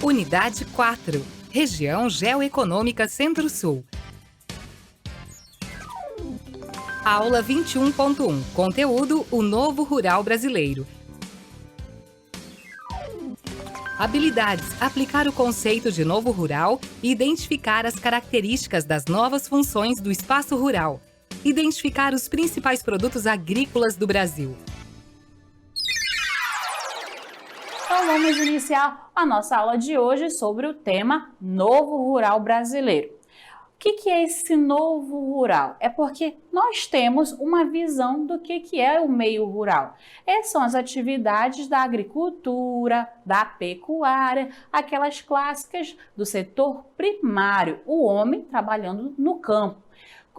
Unidade 4, Região Geoeconômica Centro-Sul. Aula 21.1, Conteúdo: O Novo Rural Brasileiro. Habilidades: aplicar o conceito de novo rural e identificar as características das novas funções do espaço rural. Identificar os principais produtos agrícolas do Brasil. Então vamos iniciar a nossa aula de hoje sobre o tema Novo Rural Brasileiro. O que é esse novo rural? É porque nós temos uma visão do que é o meio rural. Essas são as atividades da agricultura, da pecuária, aquelas clássicas do setor primário, o homem trabalhando no campo.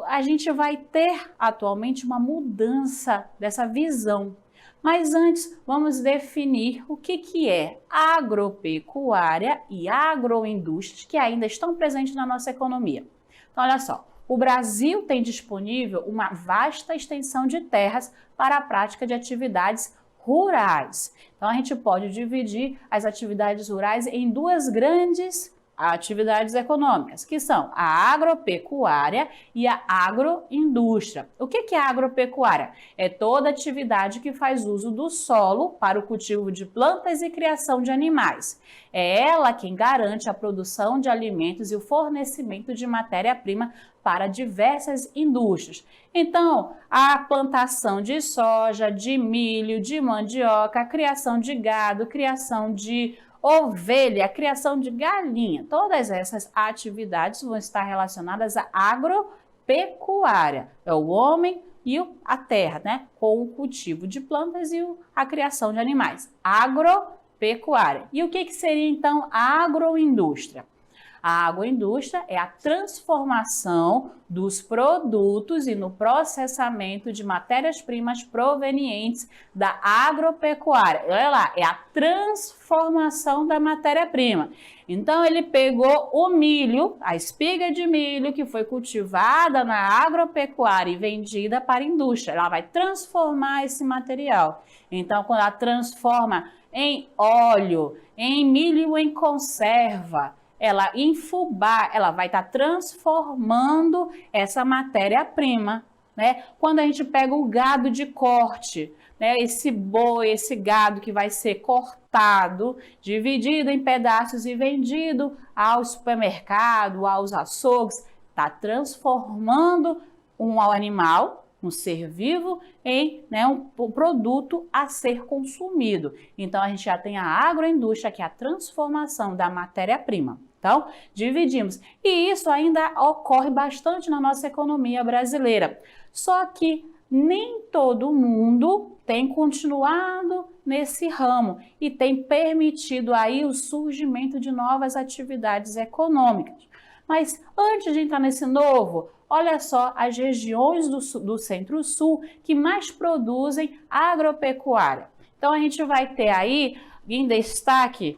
A gente vai ter atualmente uma mudança dessa visão. Mas antes, vamos definir o que é agropecuária e agroindústria, que ainda estão presentes na nossa economia. Então, olha só, o Brasil tem disponível uma vasta extensão de terras para a prática de atividades rurais. Então, a gente pode dividir as atividades rurais em duas grandes atividades econômicas, que são a agropecuária e a agroindústria. O que é a agropecuária? É toda atividade que faz uso do solo para o cultivo de plantas e criação de animais. É ela quem garante a produção de alimentos e o fornecimento de matéria-prima para diversas indústrias. Então, a plantação de soja, de milho, de mandioca, a criação de gado, criação de ovelha, a criação de galinha, todas essas atividades vão estar relacionadas à agropecuária. É o homem e a terra, né? Com o cultivo de plantas e a criação de animais. Agropecuária. E o que seria então a agroindústria? A agroindústria é a transformação dos produtos e no processamento de matérias-primas provenientes da agropecuária. Olha lá, é a transformação da matéria-prima. Então, ele pegou o milho, a espiga de milho que foi cultivada na agropecuária e vendida para a indústria. Ela vai transformar esse material. Então, quando ela transforma em óleo, em milho em conserva, ela em fubá, ela vai estar transformando essa matéria-prima, né? Quando a gente pega o gado de corte, né? Esse boi, esse gado que vai ser cortado, dividido em pedaços e vendido ao supermercado, aos açougues, está transformando um animal, um ser vivo, em um produto a ser consumido. Então, a gente já tem a agroindústria, que é a transformação da matéria-prima. Então, dividimos. E isso ainda ocorre bastante na nossa economia brasileira. Só que nem todo mundo tem continuado nesse ramo e tem permitido aí o surgimento de novas atividades econômicas. Mas antes de entrar nesse novo, olha só as regiões do Centro-Sul que mais produzem agropecuária. Então, a gente vai ter aí em destaque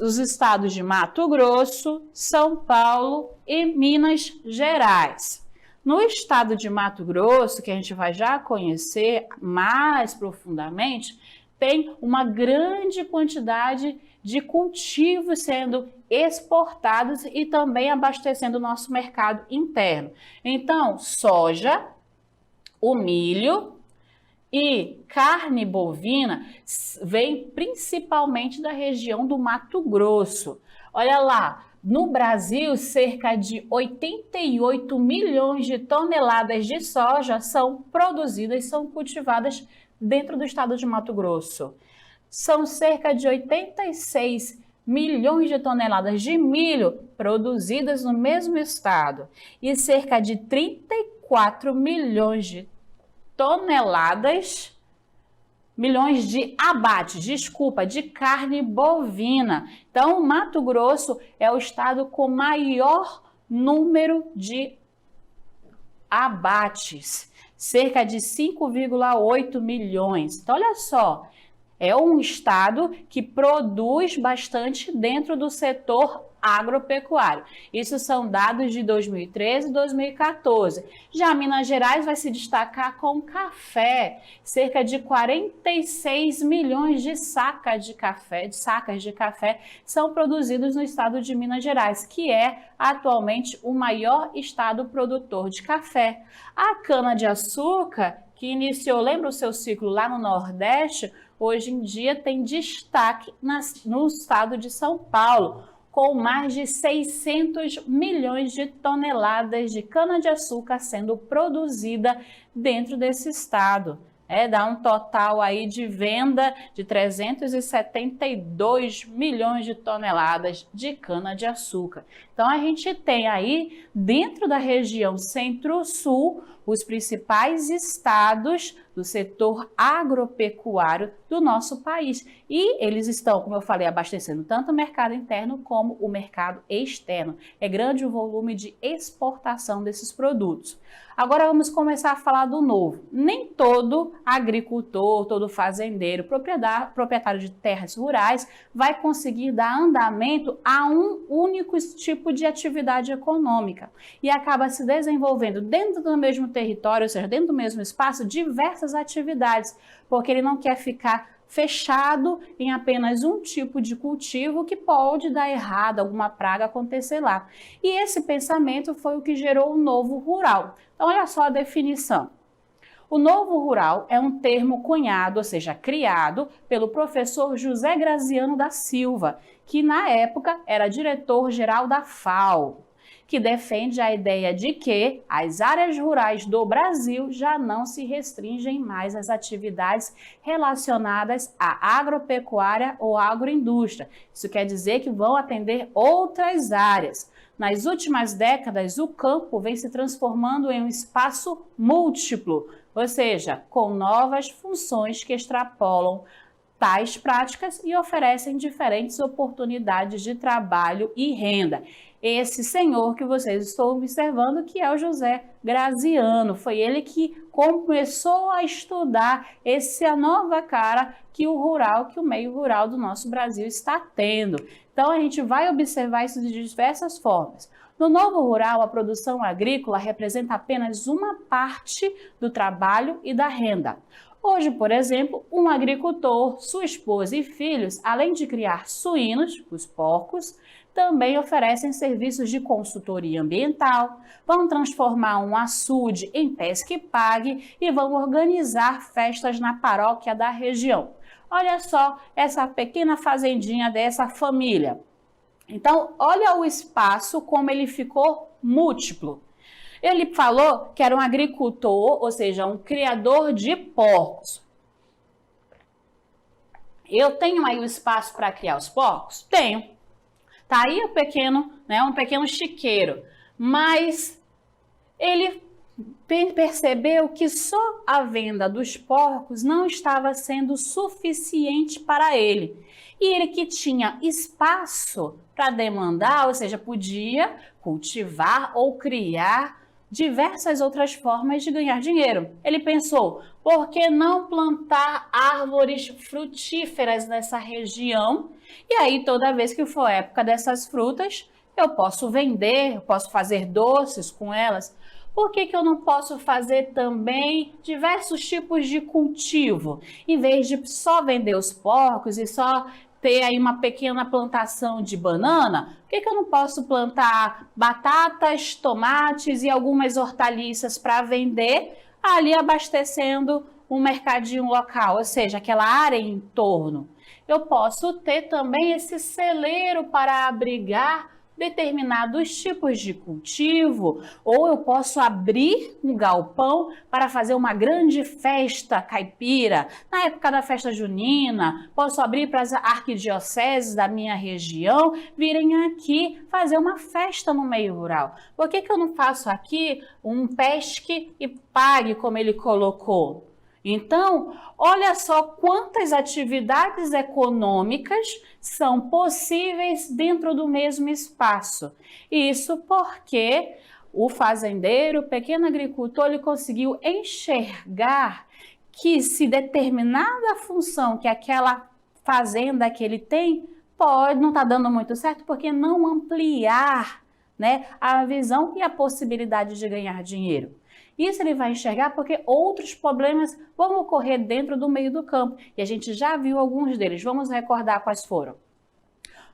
os estados de Mato Grosso, São Paulo e Minas Gerais. No estado de Mato Grosso, que a gente vai já conhecer mais profundamente, tem uma grande quantidade de cultivos sendo exportados e também abastecendo o nosso mercado interno. Então, soja, o milho e carne bovina vem principalmente da região do Mato Grosso. Olha lá, no Brasil, cerca de 88 milhões de toneladas de soja são produzidas, são cultivadas dentro do estado de Mato Grosso. São cerca de 86 milhões de toneladas de milho produzidas no mesmo estado e cerca de 34 milhões de toneladas, milhões de abates, de carne bovina. Então, o Mato Grosso é o estado com maior número de abates, cerca de 5,8 milhões. Então, olha só, é um estado que produz bastante dentro do setor agropecuário. Isso são dados de 2013 e 2014. Já Minas Gerais vai se destacar com café, cerca de 46 milhões de sacas de café são produzidos no estado de Minas Gerais, que é atualmente o maior estado produtor de café. A cana-de-açúcar, que iniciou, lembra o seu ciclo lá no Nordeste, hoje em dia tem destaque no estado de São Paulo, com mais de 600 milhões de toneladas de cana-de-açúcar sendo produzida dentro desse estado. Dá um total aí de venda de 372 milhões de toneladas de cana-de-açúcar. Então, a gente tem aí, dentro da região Centro-Sul, os principais estados do setor agropecuário do nosso país. E eles estão, como eu falei, abastecendo tanto o mercado interno como o mercado externo. É grande o volume de exportação desses produtos. Agora vamos começar a falar do novo. Nem todo agricultor, todo fazendeiro, proprietário de terras rurais vai conseguir dar andamento a um único tipo de atividade econômica e acaba se desenvolvendo dentro do mesmo território, ou seja, dentro do mesmo espaço, diversas atividades, porque ele não quer ficar fechado em apenas um tipo de cultivo que pode dar errado, alguma praga acontecer lá. E esse pensamento foi o que gerou o novo rural. Então, olha só a definição. O novo rural é um termo cunhado, ou seja, criado pelo professor José Graziano da Silva, que na época era diretor-geral da FAO, que defende a ideia de que as áreas rurais do Brasil já não se restringem mais às atividades relacionadas à agropecuária ou agroindústria. Isso quer dizer que vão atender outras áreas. Nas últimas décadas, o campo vem se transformando em um espaço múltiplo, ou seja, com novas funções que extrapolam tais práticas e oferecem diferentes oportunidades de trabalho e renda. Esse senhor que vocês estão observando, que é o José Graziano, foi ele que começou a estudar essa nova cara que o meio rural do nosso Brasil está tendo. Então, a gente vai observar isso de diversas formas. No novo rural, a produção agrícola representa apenas uma parte do trabalho e da renda. Hoje, por exemplo, um agricultor, sua esposa e filhos, além de criar suínos, os porcos, também oferecem serviços de consultoria ambiental, vão transformar um açude em pesca e pague e vão organizar festas na paróquia da região. Olha só essa pequena fazendinha dessa família. Então, olha o espaço como ele ficou múltiplo. Ele falou que era um agricultor, ou seja, um criador de porcos. Eu tenho aí o espaço para criar os porcos? Tenho. Tá aí o pequeno, um pequeno chiqueiro. Mas ele percebeu que só a venda dos porcos não estava sendo suficiente para ele. E ele que tinha espaço para demandar, ou seja, podia cultivar ou criar diversas outras formas de ganhar dinheiro. Ele pensou, por que não plantar árvores frutíferas nessa região? E aí, toda vez que for época dessas frutas, eu posso vender, eu posso fazer doces com elas. Por que eu não posso fazer também diversos tipos de cultivo? Em vez de só vender os porcos e só ter aí uma pequena plantação de banana, por que eu não posso plantar batatas, tomates e algumas hortaliças para vender, ali abastecendo um mercadinho local, ou seja, aquela área em torno? Eu posso ter também esse celeiro para abrigar determinados tipos de cultivo, ou eu posso abrir um galpão para fazer uma grande festa caipira, na época da festa junina, posso abrir para as arquidioceses da minha região virem aqui fazer uma festa no meio rural. Por que eu não faço aqui um pesque e pague, como ele colocou? Então, olha só quantas atividades econômicas são possíveis dentro do mesmo espaço. Isso porque o fazendeiro, o pequeno agricultor, ele conseguiu enxergar que se determinada função que aquela fazenda que ele tem não está dando muito certo, porque não ampliar, né, a visão e a possibilidade de ganhar dinheiro. Isso ele vai enxergar porque outros problemas vão ocorrer dentro do meio do campo. E a gente já viu alguns deles. Vamos recordar quais foram.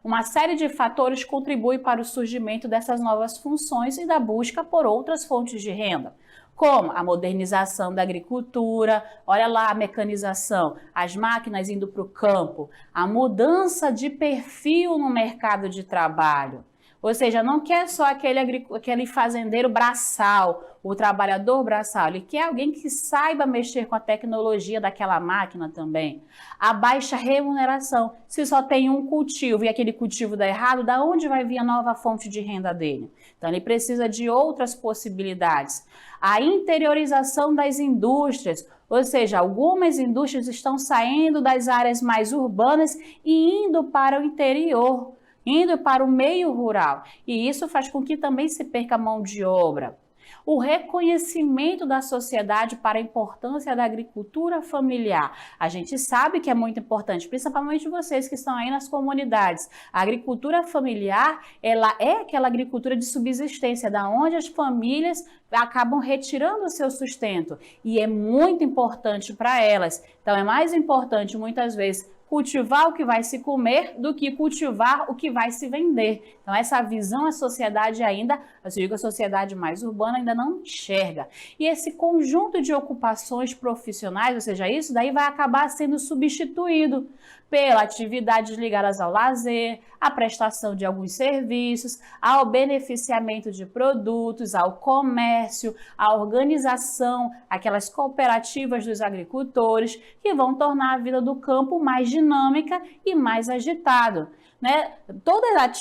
Uma série de fatores contribui para o surgimento dessas novas funções e da busca por outras fontes de renda, como a modernização da agricultura, olha lá a mecanização, as máquinas indo para o campo, a mudança de perfil no mercado de trabalho. Ou seja, não quer só aquele fazendeiro braçal, o trabalhador braçal, ele quer alguém que saiba mexer com a tecnologia daquela máquina também. A baixa remuneração, se só tem um cultivo e aquele cultivo dá errado, da onde vai vir a nova fonte de renda dele? Então ele precisa de outras possibilidades. A interiorização das indústrias, ou seja, algumas indústrias estão saindo das áreas mais urbanas e indo para o interior, indo para o meio rural, e isso faz com que também se perca a mão de obra. O reconhecimento da sociedade para a importância da agricultura familiar. A gente sabe que é muito importante, principalmente vocês que estão aí nas comunidades. A agricultura familiar, ela é aquela agricultura de subsistência, da onde as famílias acabam retirando o seu sustento, e é muito importante para elas. Então é mais importante muitas vezes cultivar o que vai se comer do que cultivar o que vai se vender. Então essa visão a sociedade ainda, eu digo a sociedade mais urbana, ainda não enxerga. E esse conjunto de ocupações profissionais, ou seja, isso daí vai acabar sendo substituído pela atividades ligadas ao lazer, à prestação de alguns serviços, ao beneficiamento de produtos, ao comércio, à organização, aquelas cooperativas dos agricultores, que vão tornar a vida do campo mais dinâmica e mais agitado, né?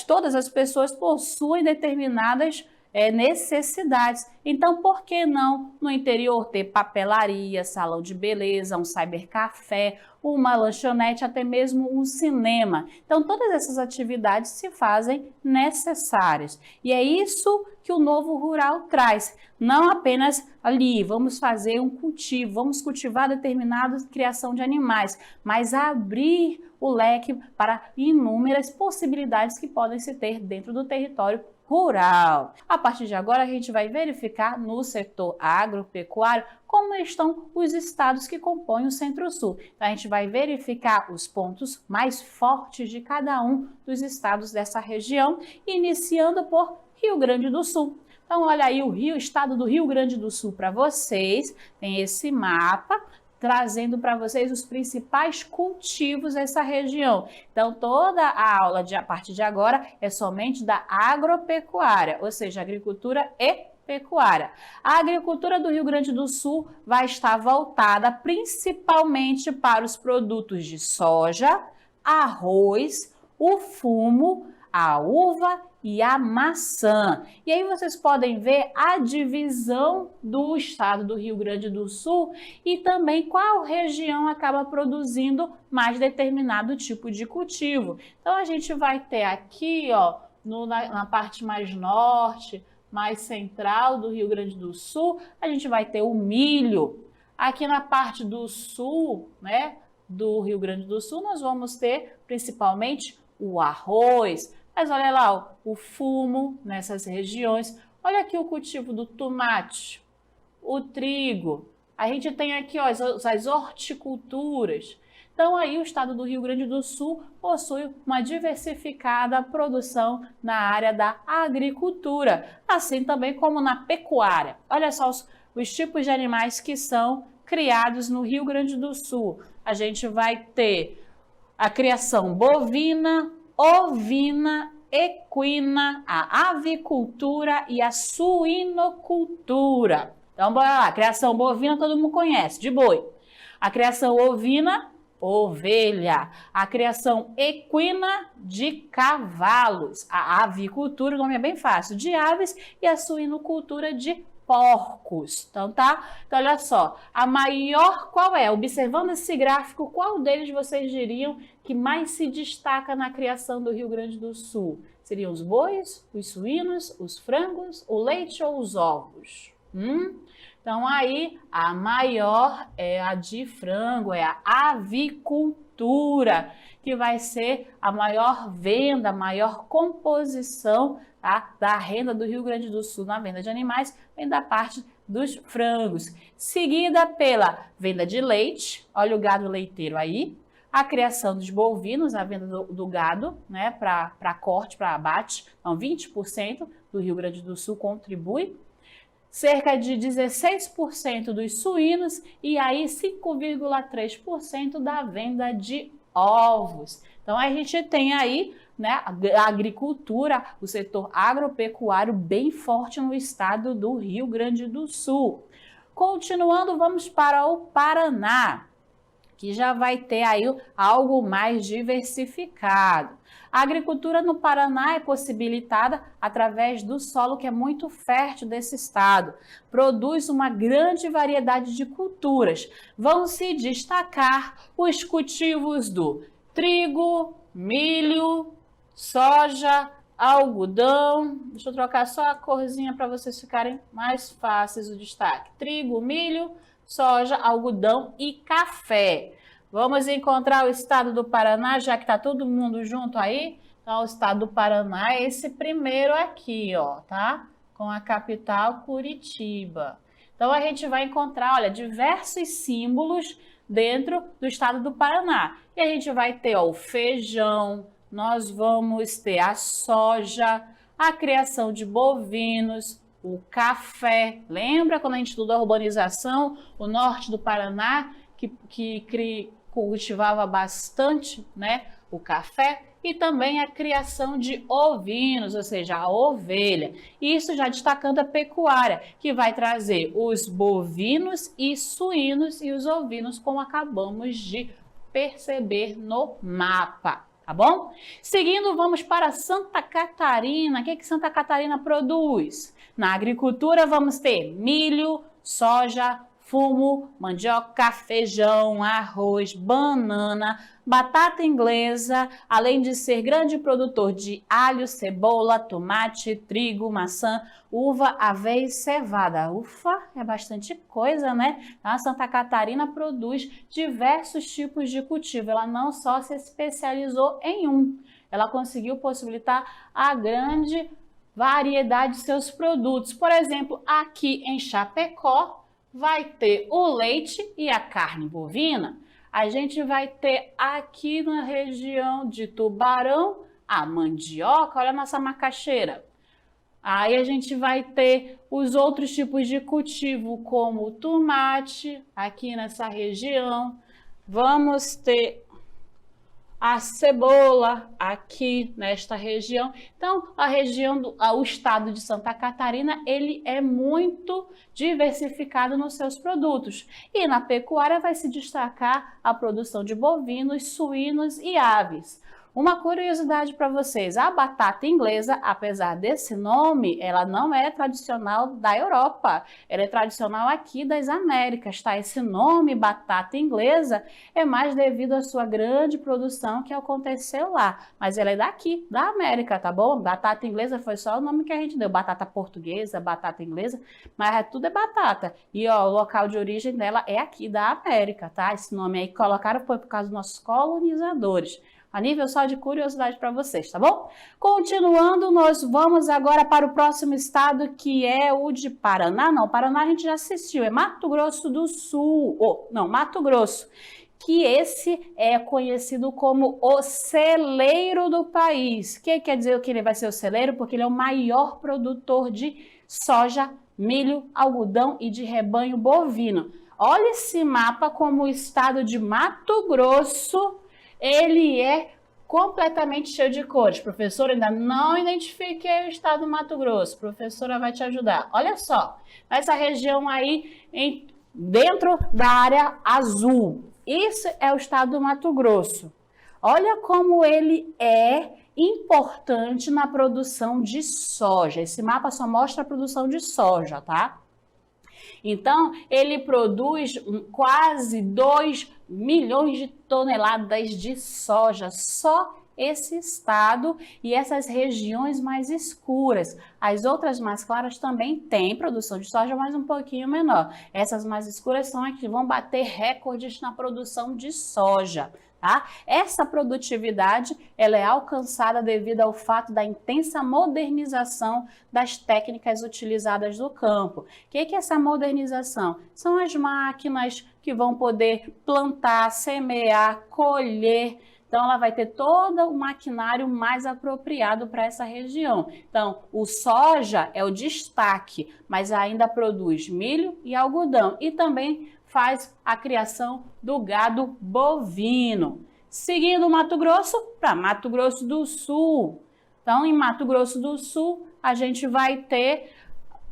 Todas as pessoas possuem determinadas necessidades. Então, por que não no interior ter papelaria, salão de beleza, um cybercafé, uma lanchonete, até mesmo um cinema? Então, todas essas atividades se fazem necessárias. E é isso que o Novo Rural traz. Não apenas ali, vamos fazer um cultivo, vamos cultivar determinada criação de animais, mas abrir o leque para inúmeras possibilidades que podem se ter dentro do território rural. A partir de agora, a gente vai verificar no setor agropecuário como estão os estados que compõem o Centro-Sul. Então, a gente vai verificar os pontos mais fortes de cada um dos estados dessa região, iniciando por Rio Grande do Sul. Então, olha aí o estado do Rio Grande do Sul para vocês. Tem esse mapa trazendo para vocês os principais cultivos dessa região. Então, toda a aula a partir de agora é somente da agropecuária, ou seja, agricultura e pecuária. A agricultura do Rio Grande do Sul vai estar voltada principalmente para os produtos de soja, arroz, o fumo, a uva e a maçã. E aí vocês podem ver a divisão do estado do Rio Grande do Sul e também qual região acaba produzindo mais determinado tipo de cultivo. Então a gente vai ter aqui, ó, na parte mais norte, mais central do Rio Grande do Sul, a gente vai ter o milho. Aqui na parte do sul, né, do Rio Grande do Sul, nós vamos ter principalmente o arroz. Mas olha lá, o fumo nessas regiões. Olha aqui o cultivo do tomate, o trigo. A gente tem aqui ó, as horticulturas. Então aí o estado do Rio Grande do Sul possui uma diversificada produção na área da agricultura, assim também como na pecuária. Olha só os tipos de animais que são criados no Rio Grande do Sul. A gente vai ter a criação bovina, ovina, equina, a avicultura e a suinocultura. Então, bora lá. A criação bovina todo mundo conhece, de boi. A criação ovina, ovelha. A criação equina, de cavalos. A avicultura, o nome é bem fácil, de aves. E a suinocultura, de porcos. Então, tá? Então, olha só. A maior, qual é? Observando esse gráfico, qual deles vocês diriam que mais se destaca na criação do Rio Grande do Sul? Seriam os bois, os suínos, os frangos, o leite ou os ovos? Então, aí, a maior é a de frango, é a avicultura, que vai ser a maior venda, a maior composição, tá, da renda do Rio Grande do Sul na venda de animais, vem da parte dos frangos. Seguida pela venda de leite, olha o gado leiteiro aí, a criação dos bovinos, a venda do gado, né, para corte, para abate, então 20% do Rio Grande do Sul contribui. Cerca de 16% dos suínos e aí 5,3% da venda de ovos. Então, a gente tem aí, né, a agricultura, o setor agropecuário bem forte no estado do Rio Grande do Sul. Continuando, vamos para o Paraná, que já vai ter aí algo mais diversificado. A agricultura no Paraná é possibilitada através do solo que é muito fértil desse estado. Produz uma grande variedade de culturas. Vão se destacar os cultivos do trigo, milho, soja, algodão. Deixa eu trocar só a corzinha para vocês ficarem mais fáceis o destaque. Trigo, milho, soja, algodão e café. Vamos encontrar o estado do Paraná, já que está todo mundo junto aí. Então, o estado do Paraná é esse primeiro aqui, ó, tá? Com a capital Curitiba. Então, a gente vai encontrar, olha, diversos símbolos dentro do estado do Paraná. E a gente vai ter, ó, o feijão, nós vamos ter a soja, a criação de bovinos, o café. Lembra quando a gente estudou a urbanização, o norte do Paraná, que cultivava bastante, né, o café, e também a criação de ovinos, ou seja, a ovelha. Isso já destacando a pecuária, que vai trazer os bovinos e suínos e os ovinos, como acabamos de perceber no mapa. Tá bom? Seguindo, vamos para Santa Catarina. O que Santa Catarina produz? Na agricultura, vamos ter milho, soja, fumo, mandioca, feijão, arroz, banana, batata inglesa, além de ser grande produtor de alho, cebola, tomate, trigo, maçã, uva, aveia e cevada. Ufa, é bastante coisa, né? A Santa Catarina produz diversos tipos de cultivo. Ela não só se especializou em um, ela conseguiu possibilitar a grande variedade de seus produtos. Por exemplo, aqui em Chapecó, vai ter o leite e a carne bovina. A gente vai ter aqui na região de Tubarão a mandioca, olha a nossa macaxeira. Aí a gente vai ter os outros tipos de cultivo, como o tomate, aqui nessa região. Vamos ter a cebola aqui nesta região. Então, o estado de Santa Catarina, ele é muito diversificado nos seus produtos. E na pecuária vai se destacar a produção de bovinos, suínos e aves. Uma curiosidade para vocês, a batata inglesa, apesar desse nome, ela não é tradicional da Europa, ela é tradicional aqui das Américas, tá? Esse nome, batata inglesa, é mais devido à sua grande produção que aconteceu lá, mas ela é daqui, da América, tá bom? Batata inglesa foi só o nome que a gente deu, batata portuguesa, batata inglesa, mas tudo é batata. E ó, o local de origem dela é aqui da América, tá? Esse nome aí que colocaram foi por causa dos nossos colonizadores. A nível só de curiosidade para vocês, tá bom? Continuando, nós vamos agora para o próximo estado, que é o de Paraná. Não, Paraná a gente já assistiu, é Mato Grosso do Sul. Mato Grosso. Que esse é conhecido como o celeiro do país. O que quer dizer que ele vai ser o celeiro? Porque ele é o maior produtor de soja, milho, algodão e de rebanho bovino. Olha esse mapa como o estado de Mato Grosso, ele é completamente cheio de cores. Professora, ainda não identifiquei o estado do Mato Grosso. Professora vai te ajudar. Olha só, essa região aí dentro da área azul. Isso é o estado do Mato Grosso. Olha como ele é importante na produção de soja. Esse mapa só mostra a produção de soja, tá? Então, ele produz quase 2 milhões de toneladas de soja, só esse estado e essas regiões mais escuras. As outras mais claras também têm produção de soja, mas um pouquinho menor. Essas mais escuras são as que vão bater recordes na produção de soja. Tá? Essa produtividade ela é alcançada devido ao fato da intensa modernização das técnicas utilizadas no campo. O que é essa modernização? São as máquinas que vão poder plantar, semear, colher. Então, ela vai ter todo o maquinário mais apropriado para essa região. Então, o soja é o destaque, mas ainda produz milho e algodão e também faz a criação do gado bovino. Seguindo o Mato Grosso, para Mato Grosso do Sul. Então, em Mato Grosso do Sul, a gente vai ter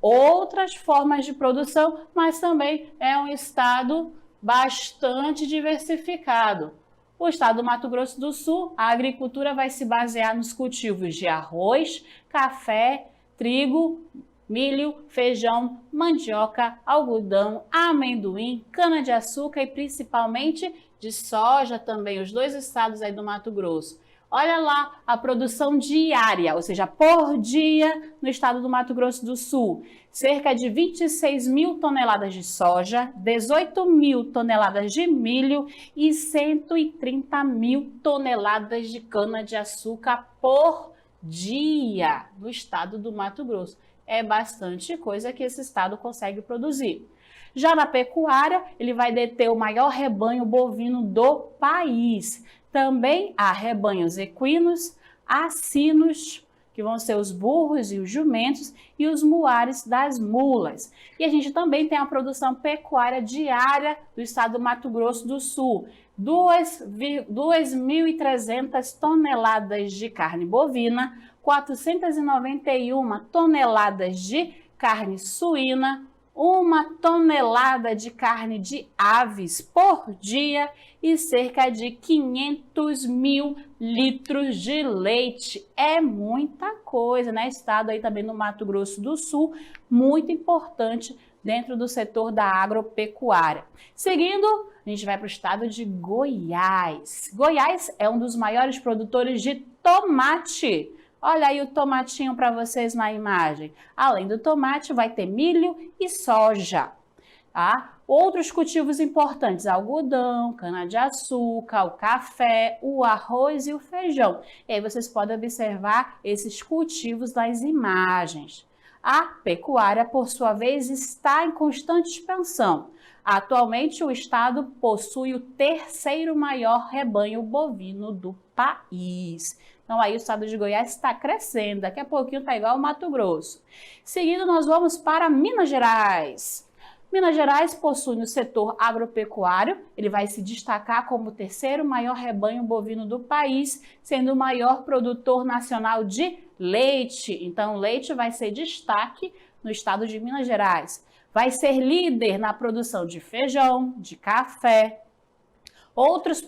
outras formas de produção, mas também é um estado bastante diversificado. O estado do Mato Grosso do Sul, a agricultura vai se basear nos cultivos de arroz, café, trigo, milho, feijão, mandioca, algodão, amendoim, cana-de-açúcar e principalmente de soja também, os dois estados aí do Mato Grosso. Olha lá a produção diária, ou seja, por dia no estado do Mato Grosso do Sul. Cerca de 26 mil toneladas de soja, 18 mil toneladas de milho e 130 mil toneladas de cana-de-açúcar por dia no estado do Mato Grosso. É bastante coisa que esse estado consegue produzir. Já na pecuária, ele vai deter o maior rebanho bovino do país. Também há rebanhos equinos, acinos, que vão ser os burros e os jumentos, e os muares das mulas. E a gente também tem a produção pecuária diária do estado do Mato Grosso do Sul. 2.300 toneladas de carne bovina, 491 toneladas de carne suína, 1 tonelada de carne de aves por dia e cerca de 500 mil litros de leite. É muita coisa, né? Estado aí também no Mato Grosso do Sul, muito importante dentro do setor da agropecuária. Seguindo, a gente vai para o estado de Goiás. Goiás é um dos maiores produtores de tomate. Olha aí o tomatinho para vocês na imagem. Além do tomate, vai ter milho e soja. Tá? Outros cultivos importantes, algodão, cana-de-açúcar, o café, o arroz e o feijão. E aí vocês podem observar esses cultivos nas imagens. A pecuária, por sua vez, está em constante expansão. Atualmente, o estado possui o terceiro maior rebanho bovino do país. Então, aí o estado de Goiás está crescendo. Daqui a pouquinho está igual ao Mato Grosso. Seguindo, nós vamos para Minas Gerais. Minas Gerais possui no setor agropecuário, ele vai se destacar como o terceiro maior rebanho bovino do país, sendo o maior produtor nacional de leite. Então, o leite vai ser destaque no estado de Minas Gerais. Vai ser líder na produção de feijão, de café. Outros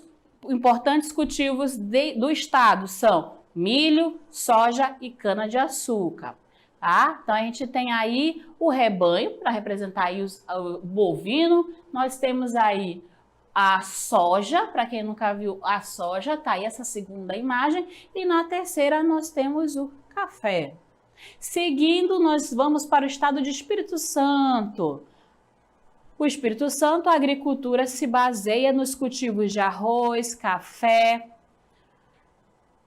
importantes cultivos do estado são milho, soja e cana-de-açúcar. Tá? Então, a gente tem aí o rebanho, para representar aí o bovino. Nós temos aí a soja, para quem nunca viu a soja, tá aí essa segunda imagem. E na terceira nós temos o café. Seguindo, nós vamos para o estado de Espírito Santo. O Espírito Santo, a agricultura se baseia nos cultivos de arroz, café,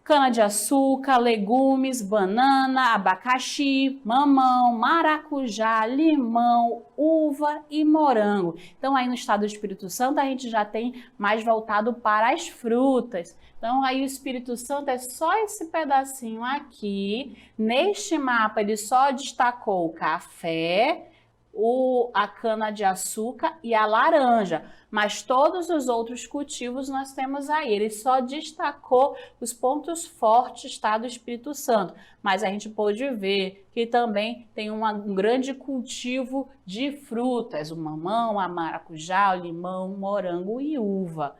cana-de-açúcar, legumes, banana, abacaxi, mamão, maracujá, limão, uva e morango. Então, aí no estado do Espírito Santo, a gente já tem mais voltado para as frutas. Então, aí o Espírito Santo é só esse pedacinho aqui. Neste mapa, ele só destacou o café, a cana-de-açúcar e a laranja, mas todos os outros cultivos nós temos aí. Ele só destacou os pontos fortes, tá, do Espírito Santo, mas a gente pôde ver que também tem um grande cultivo de frutas, o mamão, a maracujá, o limão, o morango e uva.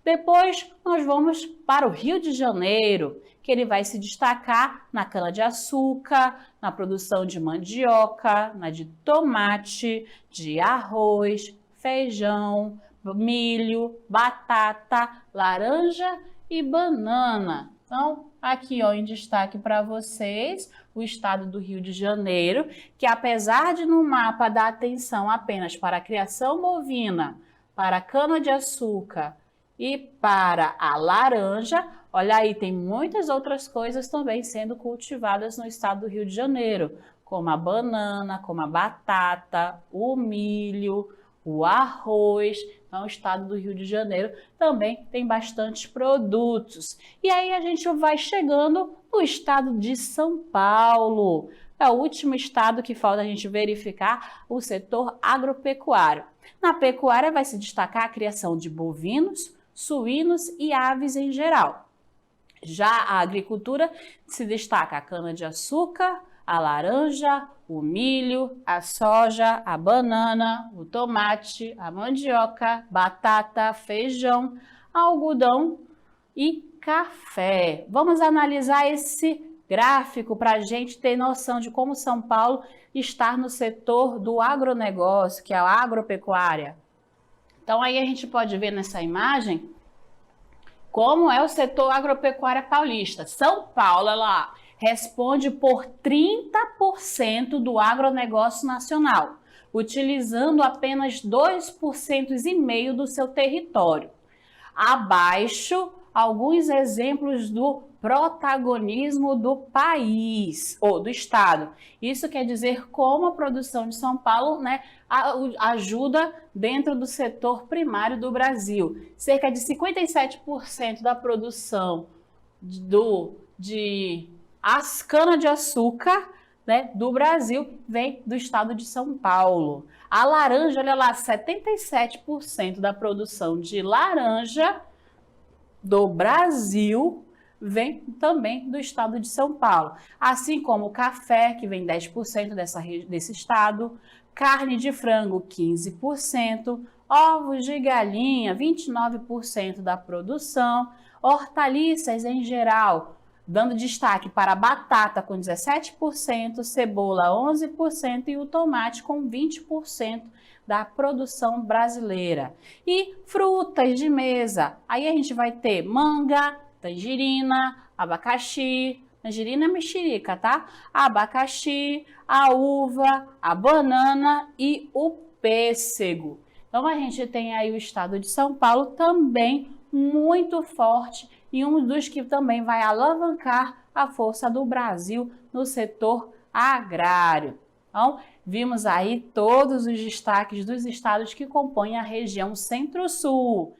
Depois nós vamos para o Rio de Janeiro, que ele vai se destacar na cana-de-açúcar, na produção de mandioca, na de tomate, de arroz, feijão, milho, batata, laranja e banana. Então, aqui ó, em destaque para vocês o estado do Rio de Janeiro, que apesar de no mapa dar atenção apenas para a criação bovina, para a cana-de-açúcar e para a laranja, olha aí, tem muitas outras coisas também sendo cultivadas no estado do Rio de Janeiro, como a banana, como a batata, o milho, o arroz. Então, o estado do Rio de Janeiro também tem bastantes produtos. E aí a gente vai chegando no estado de São Paulo. É o último estado que falta a gente verificar o setor agropecuário. Na pecuária vai se destacar a criação de bovinos, suínos e aves em geral. Já a agricultura se destaca a cana-de-açúcar, a laranja, o milho, a soja, a banana, o tomate, a mandioca, batata, feijão, algodão e café. Vamos analisar esse gráfico para a gente ter noção de como São Paulo está no setor do agronegócio, que é a agropecuária. Então aí a gente pode ver nessa imagem como é o setor agropecuária paulista. São Paulo, ela responde por 30% do agronegócio nacional, utilizando apenas 2,5% do seu território. Abaixo, alguns exemplos do protagonismo do país ou do estado. Isso quer dizer como a produção de São Paulo, né, ajuda dentro do setor primário do Brasil. Cerca de 57% da produção as cana-de-açúcar, né, do Brasil vem do estado de São Paulo. A laranja, olha lá, 77% da produção de laranja do Brasil vem também do estado de São Paulo. Assim como o café, que vem 10% desse estado, carne de frango, 15%, ovos de galinha, 29% da produção, hortaliças em geral, dando destaque para a batata com 17%, cebola 11% e o tomate com 20% da produção brasileira. E frutas de mesa, aí a gente vai ter manga, tangerina, abacaxi, tangerina é mexerica, tá? Abacaxi, a uva, a banana e o pêssego. Então a gente tem aí o estado de São Paulo também muito forte e um dos que também vai alavancar a força do Brasil no setor agrário. Então, vimos aí todos os destaques dos estados que compõem a região Centro-Sul.